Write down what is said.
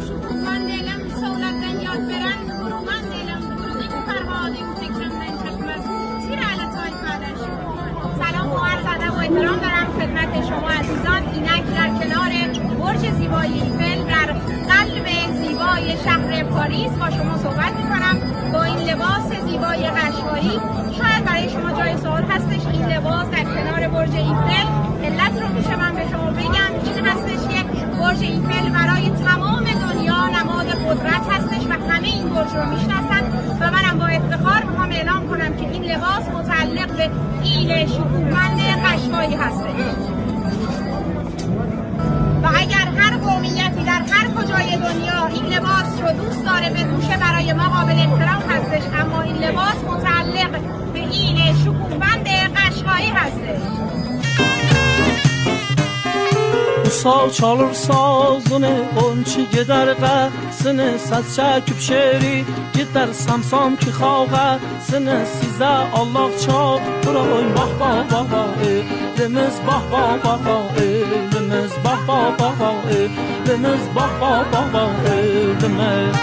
شکوفمند دلم سولدن یاد برند برومند دلم بروزی که فرهاده و فکرمden چشمت تیر علتای فردش. سلام و عرض ادب و احترام دارم خدمت شما عزیزان. اینک در کنار برج زیبای ایفل در قلب زیبای شهر پاریس با شما صحبت میکنم با این لباس زیبای قشقایی. شاید برای شما جای سوال هستش این لباس در کنار برج ایفل، علت رو میشه من به شما بگم. این هستش که برج ایفل برای تمام دنیا نماد قدرت هستش و همه این برج رو میشناسن و منم با افتخار میخوام اعلام کنم که این لباس متعلق به ایل شکوهمند قشقایی هستش و اگر هر قومیتی در هر کجای دنیا این لباس رو دوست داره بپوشه برای ما قابل احترام هستش، اما این لباس متعلق به ایل شکوهمند قشقایی هستش. Sağ çalır sazını, onçi gedər qəsini, səs çəkib şeri, gedər samsam ki xalqəsini, sizə Allah çağırır, bax, bax, bax, bax, elimiz, bax, bax, bax, bax, elimiz, bax, bax, bax, bax, elimiz, bax, bax, bax, bax, elimiz.